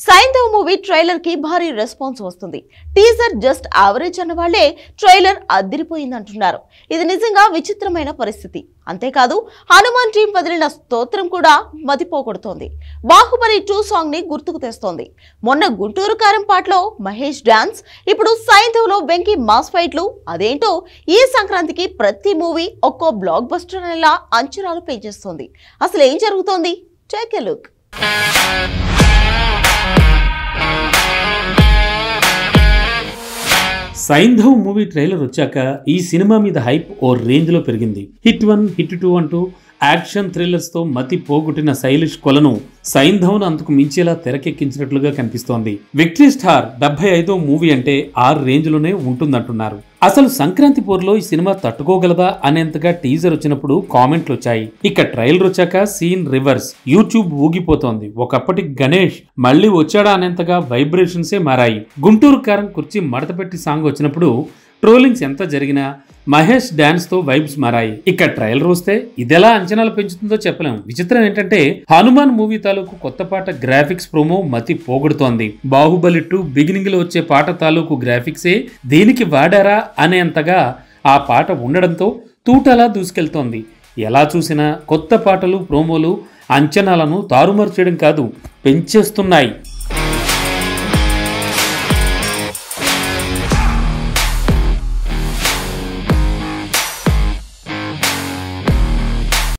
Saindhav movie trailer కి భారీ response వస్తుంది. టీజర్ జస్ట్ యావరేజ్ అన్న వాళ్ళే ట్రైలర్ అదిరిపోయిందంటున్నారు. ఇది నిజంగా విచిత్రమైన పరిస్థితి. అంతేకాదు హనుమాన్ టీం వదిలిన స్తోత్రం కూడా మతిపోగొడుతోంది. బాహుబలి 2 సాంగ్ ని గుర్తుకు తెస్తోంది. మొన్న గుంటూరు కారం పాటలో మహేష్ డాన్స్, ఇప్పుడు సైంధవ్ లో వెంకీ మాస్ ఫైట్లు. అదేంటో ఈ సంక్రాంతికి ప్రతి మూవీ ఒక్కో బ్లాక్ బస్టర్ అనేలా అంచనాలు పెంచేస్తోంది. అసలు ఏం జరుగుతోంది? Take a look. Saindhav movie trailer వచ్చాక ఈ సినిమా మీద హైప్ ఓ రేంజ్ లో పెరిగింది. హిట్ 1, హిట్ 2 అంటూ యాక్షన్ థ్రిల్లర్స్ తో మతి పోగొట్టిన శైలిష్ కొలను సైంధవ్ను అంతకు మించేలా తెరకెక్కించినట్లుగా కనిపిస్తోంది. విక్టరీ స్టార్ 75వ మూవీ అంటే ఆ రేంజ్ లోనే ఉంటుందంటున్నారు. అసలు సంక్రాంతి పోరులో ఈ సినిమా తట్టుకోగలదా అనేంతగా టీజర్ వచ్చినప్పుడు కామెంట్లు వచ్చాయి. ఇక ట్రైలర్ వచ్చాక సీన్ రివర్స్. యూట్యూబ్ ఊగిపోతోంది. ఒకప్పటి గణేష్ మళ్లీ వచ్చాడా అనేంతగా వైబ్రేషన్సే మారాయి. గుంటూరు కారం కుర్చీ మడతపెట్టి సాంగ్ వచ్చినప్పుడు ట్రోలింగ్స్ ఎంత జరిగినా మహేష్ డాన్స్ తో వైబ్స్ మారాయి. ఇక ట్రైలర్ వస్తే ఇదెలా అంచనాలు పెంచుతుందో చెప్పలేం. విచిత్రం ఏంటంటే హనుమాన్ మూవీ తాలూకు కొత్త పాట గ్రాఫిక్స్ ప్రోమో మతి పోగొడుతోంది. బాహుబలి 2 బిగినింగ్ లో వచ్చే పాట తాలూకు గ్రాఫిక్సే దీనికి వాడారా అనేంతగా ఆ పాట ఉండడంతో తూటలా దూసుకెళ్తోంది. ఎలా చూసినా కొత్త పాటలు ప్రోమోలు అంచనాలను తారుమారు చేయడం కాదు, పెంచేస్తున్నాయి.